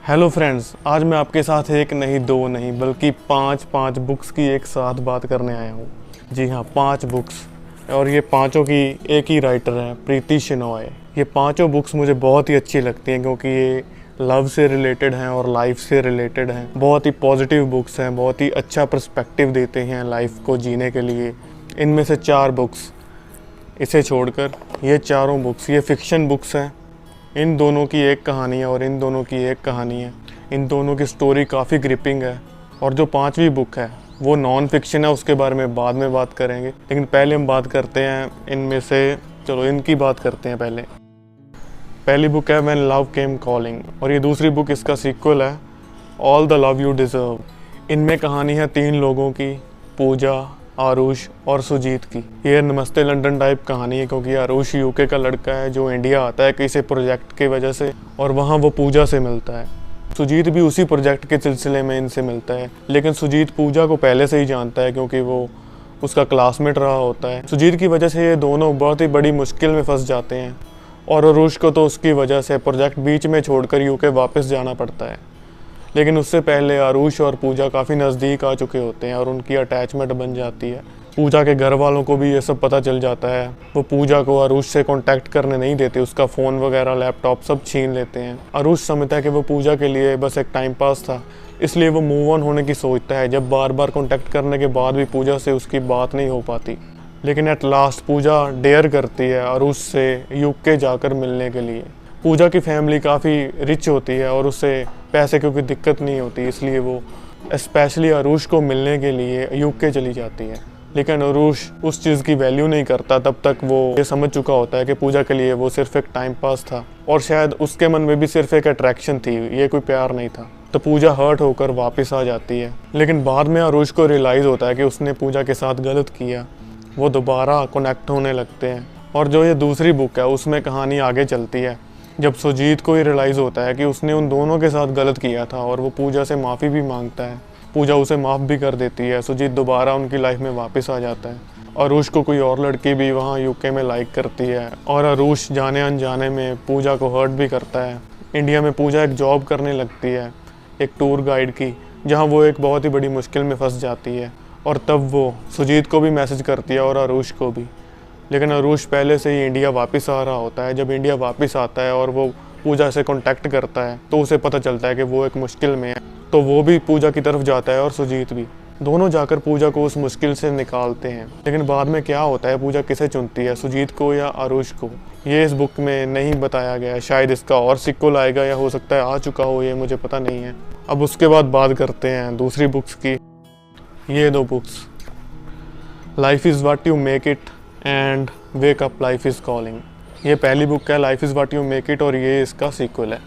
Hello friends, आज मैं आपके साथ एक नहीं दो नहीं बल्कि पांच बुक्स की एक साथ बात करने आया हूँ। जी हाँ, 5 बुक्स, और ये पांचों की एक ही राइटर है, प्रीति शेनॉय। ये पांचों बुक्स मुझे बहुत ही अच्छी लगती हैं क्योंकि ये लव से रिलेटेड हैं और लाइफ से रिलेटेड हैं। बहुत ही पॉजिटिव बुक्स हैं, बहुत ही अच्छा पर्सपेक्टिव देते हैं लाइफ को जीने के लिए। इनमें से 4 बुक्स, इसे छोड़कर ये चारों बुक्स ये फिक्शन बुक्स हैं। इन दोनों की एक कहानी है और इन दोनों की एक कहानी है। इन दोनों की स्टोरी काफ़ी ग्रिपिंग है। और जो 5वीं बुक है वो नॉन फिक्शन है, उसके बारे में बाद में बात करेंगे। लेकिन पहले हम बात करते हैं इनमें से, चलो इनकी बात करते हैं पहले। पहली बुक है व्हेन लव केम कॉलिंग, और ये दूसरी बुक इसका सीक्वल है, all the love you deserve. इनमें कहानी है 3 लोगों की, पूजा, आरुष और सुजीत की। ये नमस्ते लंदन टाइप कहानी है क्योंकि आरुष यूके का लड़का है जो इंडिया आता है किसी प्रोजेक्ट की वजह से, और वहाँ वो पूजा से मिलता है। सुजीत भी उसी प्रोजेक्ट के सिलसिले में इनसे मिलता है, लेकिन सुजीत पूजा को पहले से ही जानता है क्योंकि वो उसका क्लासमेट रहा होता है। सुजीत की वजह से ये दोनों बहुत ही बड़ी मुश्किल में फंस जाते हैं, और आरुष को तो उसकी वजह से प्रोजेक्ट बीच में छोड़कर यूके वापस जाना पड़ता है। लेकिन उससे पहले आरुष और पूजा काफ़ी नज़दीक आ चुके होते हैं और उनकी अटैचमेंट बन जाती है। पूजा के घर वालों को भी ये सब पता चल जाता है। वो पूजा को आरुष से कांटेक्ट करने नहीं देते, उसका फ़ोन वगैरह लैपटॉप सब छीन लेते हैं। आरुष समझता है कि वो पूजा के लिए बस एक टाइम पास था, इसलिए वो मूव ऑन होने की सोचता है। जब बार बार कांटेक्ट करने के बाद भी पूजा से उसकी बात नहीं हो पाती, लेकिन एट लास्ट पूजा डेयर करती है आरुष से यूके जाकर मिलने के लिए। पूजा की फैमिली काफ़ी रिच होती है और उसे पैसे की कोई दिक्कत नहीं होती, इसलिए वो स्पेशली आरुष को मिलने के लिए यूके चली जाती है। लेकिन आरुष उस चीज़ की वैल्यू नहीं करता, तब तक वो ये समझ चुका होता है कि पूजा के लिए वो सिर्फ एक टाइम पास था और शायद उसके मन में भी सिर्फ एक अट्रैक्शन थी, ये कोई प्यार नहीं था। तो पूजा हर्ट होकर वापस आ जाती है। लेकिन बाद में आरुष को रियलाइज़ होता है कि उसने पूजा के साथ गलत किया। वो दोबारा कनेक्ट होने लगते हैं। और जो ये दूसरी बुक है उसमें कहानी आगे चलती है जब सुजीत को ये रियलाइज़ होता है कि उसने उन दोनों के साथ गलत किया था, और वो पूजा से माफ़ी भी मांगता है। पूजा उसे माफ़ भी कर देती है। सुजीत दोबारा उनकी लाइफ में वापस आ जाता है। आरुष को कोई और लड़की भी वहाँ यूके में लाइक करती है, और आरुष जाने अनजाने में पूजा को हर्ट भी करता है। इंडिया में पूजा एक जॉब करने लगती है, एक टूर गाइड की, जहाँ वो एक बहुत ही बड़ी मुश्किल में फंस जाती है। और तब वो सुजीत को भी मैसेज करती है और आरुष को भी। लेकिन आरुष पहले से ही इंडिया वापस आ रहा होता है। जब इंडिया वापस आता है और वो पूजा से कांटेक्ट करता है तो उसे पता चलता है कि वो एक मुश्किल में है, तो वो भी पूजा की तरफ जाता है और सुजीत भी। दोनों जाकर पूजा को उस मुश्किल से निकालते हैं। लेकिन बाद में क्या होता है, पूजा किसे चुनती है, सुजीत को या आरुष को, ये इस बुक में नहीं बताया गया है। शायद इसका और सिक्वल आएगा या हो सकता है आ चुका हो, ये मुझे पता नहीं है। अब उसके बाद बात करते हैं दूसरी बुक्स की। ये 2 books, life is what you make it and wake up life is calling. ये पहली बुक है, life is what you make it, और ये इसका सीक्वल है।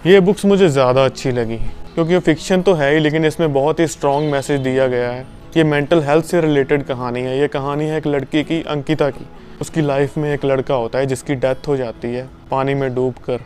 ये बुक्स मुझे ज़्यादा अच्छी लगी क्योंकि ये फिक्शन तो है ही, लेकिन इसमें बहुत ही स्ट्रॉन्ग मैसेज दिया गया है। ये मेंटल हेल्थ से रिलेटेड कहानी है। ये कहानी है एक लड़की की, अंकिता की। उसकी लाइफ में एक लड़का होता है जिसकी डेथ हो जाती है पानी में डूबकर,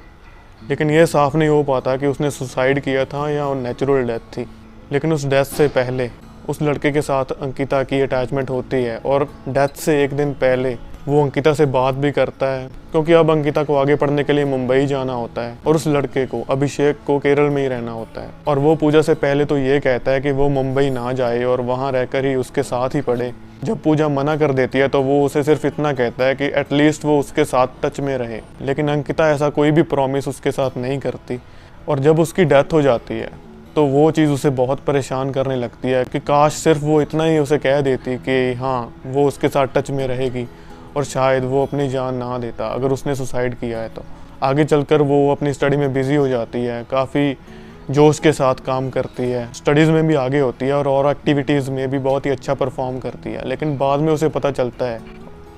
लेकिन ये साफ नहीं हो पाता कि उसने सुसाइड किया था या नेचुरल डेथ थी। लेकिन उस डेथ से पहले उस लड़के के साथ अंकिता की अटैचमेंट होती है, और डेथ से एक दिन पहले वो अंकिता से बात भी करता है क्योंकि अब अंकिता को आगे पढ़ने के लिए मुंबई जाना होता है और उस लड़के को, अभिषेक को, केरल में ही रहना होता है। और वो पूजा से पहले तो ये कहता है कि वो मुंबई ना जाए और वहाँ रहकर ही उसके साथ ही पढ़े। जब पूजा मना कर देती है तो वो उसे सिर्फ इतना कहता है कि एटलीस्ट वो उसके साथ टच में रहे। लेकिन अंकिता ऐसा कोई भी प्रॉमिस उसके साथ नहीं करती, और जब उसकी डेथ हो जाती है तो वो चीज़ उसे बहुत परेशान करने लगती है कि काश सिर्फ वो इतना ही उसे कह देती कि हाँ वो उसके साथ टच में रहेगी, और शायद वो अपनी जान ना देता अगर उसने सुसाइड किया है। तो आगे चलकर वो अपनी स्टडी में बिज़ी हो जाती है, काफ़ी जोश के साथ काम करती है, स्टडीज़ में भी आगे होती है और एक्टिविटीज़ में भी बहुत ही अच्छा परफॉर्म करती है। लेकिन बाद में उसे पता चलता है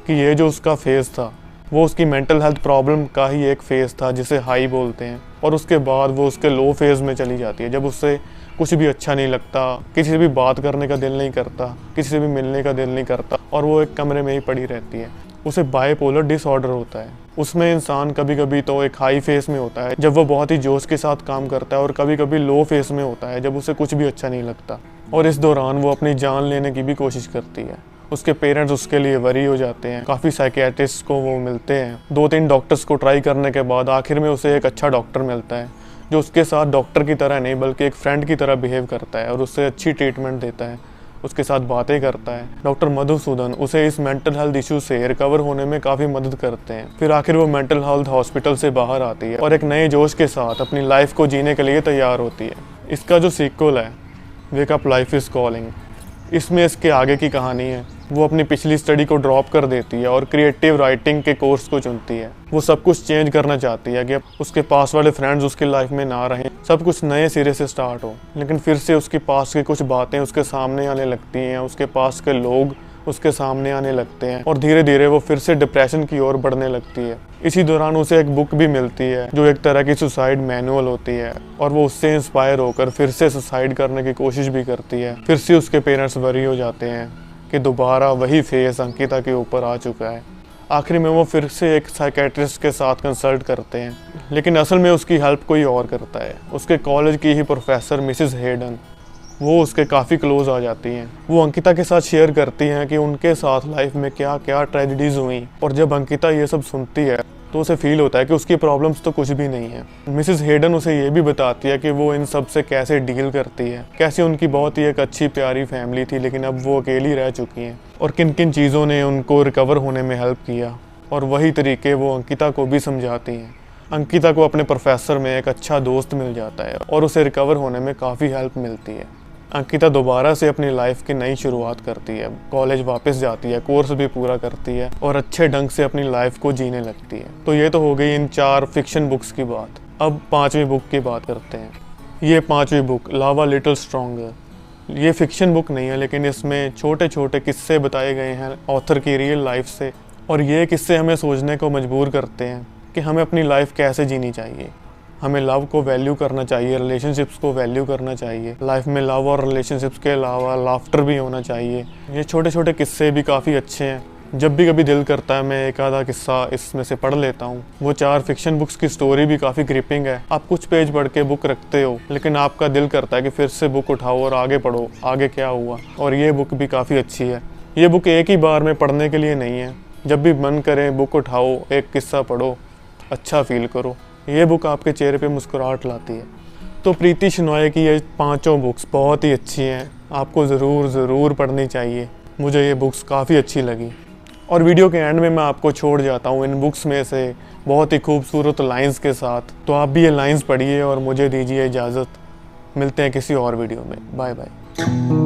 कि ये जो उसका फेज़ था वो उसकी मेंटल हेल्थ प्रॉब्लम का ही एक फ़ेज़ था जिसे हाई बोलते हैं, और उसके बाद वो उसके लो फेज़ में चली जाती है जब उससे कुछ भी अच्छा नहीं लगता, किसी से भी बात करने का दिल नहीं करता, किसी से भी मिलने का दिल नहीं करता, और वो एक कमरे में ही पड़ी रहती है। उसे बाइपोलर डिसऑर्डर होता है। उसमें इंसान कभी कभी तो एक हाई फेज़ में होता है जब वो बहुत ही जोश के साथ काम करता है, और कभी कभी लो फेज़ में होता है जब उसे कुछ भी अच्छा नहीं लगता, और इस दौरान वो अपनी जान लेने की भी कोशिश करती है। उसके पेरेंट्स उसके लिए वरी हो जाते हैं, काफ़ी साइकियाट्रिस्ट को वो मिलते हैं। 2-3 डॉक्टर्स को ट्राई करने के बाद आखिर में उसे एक अच्छा डॉक्टर मिलता है जो उसके साथ डॉक्टर की तरह नहीं बल्कि एक फ्रेंड की तरह बिहेव करता है और उससे अच्छी ट्रीटमेंट देता है, उसके साथ बातें करता है। डॉक्टर मधुसूदन उसे इस मेंटल हेल्थ इशू से रिकवर होने में काफ़ी मदद करते हैं। फिर आखिर वो मेंटल हेल्थ हॉस्पिटल से बाहर आती है और एक नए जोश के साथ अपनी लाइफ को जीने के लिए तैयार होती है। इसका जो सीक्वल है wake up life is calling, इसमें इसके आगे की कहानी है। वो अपनी पिछली स्टडी को ड्रॉप कर देती है और क्रिएटिव राइटिंग के कोर्स को चुनती है। वो सब कुछ चेंज करना चाहती है कि अब उसके पास वाले फ्रेंड्स उसकी लाइफ में ना रहें, सब कुछ नए सिरे से स्टार्ट हो। लेकिन फिर से उसके पास की कुछ बातें उसके सामने आने लगती हैं, उसके पास के लोग उसके सामने आने लगते हैं और धीरे धीरे वो फिर से डिप्रेशन की ओर बढ़ने लगती है। इसी दौरान उसे एक बुक भी मिलती है जो एक तरह की सुसाइड मैनुअल होती है और वो उससे इंस्पायर होकर फिर से सुसाइड करने की कोशिश भी करती है। फिर से उसके पेरेंट्स वरी हो जाते हैं कि दोबारा वही फेस अंकिता के ऊपर आ चुका है। आखिर में वो फिर से एक साइकेट्रिस्ट के साथ कंसल्ट करते हैं, लेकिन असल में उसकी हेल्प कोई और करता है। उसके कॉलेज की ही प्रोफेसर मिसेस हेडन, वो उसके काफ़ी क्लोज आ जाती हैं। वो अंकिता के साथ शेयर करती हैं कि उनके साथ लाइफ में क्या क्या ट्रेजेडीज़ हुई और जब अंकिता ये सब सुनती है तो उसे फील होता है कि उसकी प्रॉब्लम्स तो कुछ भी नहीं है। मिसेस हेडन उसे ये भी बताती है कि वो इन सब से कैसे डील करती है, कैसे उनकी बहुत ही एक अच्छी प्यारी फैमिली थी लेकिन अब वो अकेली रह चुकी हैं और किन किन चीज़ों ने उनको रिकवर होने में हेल्प किया। और वही तरीके वो अंकिता को भी समझाती हैं। अंकिता को अपने प्रोफेसर में एक अच्छा दोस्त मिल जाता है और उसे रिकवर होने में काफ़ी हेल्प मिलती है। अंकिता दोबारा से अपनी लाइफ की नई शुरुआत करती है, कॉलेज वापस जाती है, कोर्स भी पूरा करती है और अच्छे ढंग से अपनी लाइफ को जीने लगती है। तो ये तो हो गई इन 4 फिक्शन बुक्स की बात। अब 5वीं बुक की बात करते हैं। ये 5वीं book love a little stronger, ये फिक्शन बुक नहीं है लेकिन इसमें छोटे छोटे किस्से बताए गए हैं ऑथर की रियल लाइफ से और ये किस्से हमें सोचने को मजबूर करते हैं कि हमें अपनी लाइफ कैसे जीनी चाहिए। हमें लव को वैल्यू करना चाहिए, रिलेशनशिप्स को वैल्यू करना चाहिए। लाइफ में लव और रिलेशनशिप्स के अलावा लाफ्टर भी होना चाहिए। ये छोटे छोटे किस्से भी काफ़ी अच्छे हैं। जब भी कभी दिल करता है मैं एक आधा किस्सा इसमें से पढ़ लेता हूँ। वो 4 फिक्शन बुक्स की स्टोरी भी काफ़ी ग्रिपिंग है। आप कुछ पेज पढ़ के बुक रखते हो लेकिन आपका दिल करता है कि फिर से बुक उठाओ और आगे पढ़ो, आगे क्या हुआ। और ये बुक भी काफ़ी अच्छी है। ये बुक एक ही बार में पढ़ने के लिए नहीं है। जब भी मन करे बुक उठाओ, एक किस्सा पढ़ो, अच्छा फील करो। ये बुक आपके चेहरे पे मुस्कुराहट लाती है। तो प्रीति शेनॉय की ये 5 बुक्स बहुत ही अच्छी हैं, आपको ज़रूर पढ़नी चाहिए। मुझे ये बुक्स काफ़ी अच्छी लगी। और वीडियो के एंड में मैं आपको छोड़ जाता हूँ इन बुक्स में से बहुत ही खूबसूरत लाइंस के साथ। तो आप भी ये लाइंस पढ़िए और मुझे दीजिए इजाज़त। मिलते हैं किसी और वीडियो में। Bye bye.